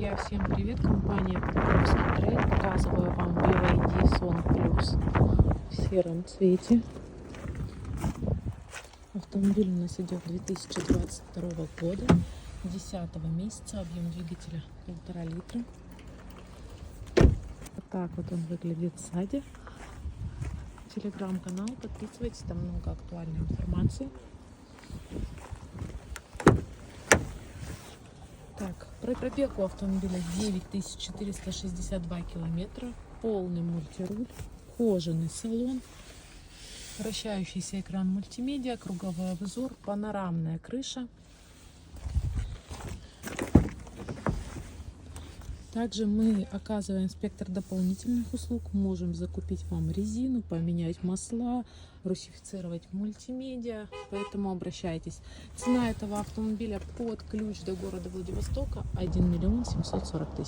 Друзья, всем привет! Компания Покровский Трейд. Показываю вам BYD Song Plus в сером цвете. Автомобиль у нас идет 2022 года, 10 месяца, объем двигателя 1,5 литра. Вот так вот он выглядит сзади. Телеграм-канал, подписывайтесь, там много актуальной информации. Так, пробег у автомобиля 9462 километра, полный мультируль, кожаный салон, вращающийся экран мультимедиа, круговой обзор, панорамная крыша. Также мы оказываем спектр дополнительных услуг. Можем закупить вам резину, поменять масла, русифицировать мультимедиа. Поэтому обращайтесь. Цена этого автомобиля под ключ до города Владивостока 1 740 000.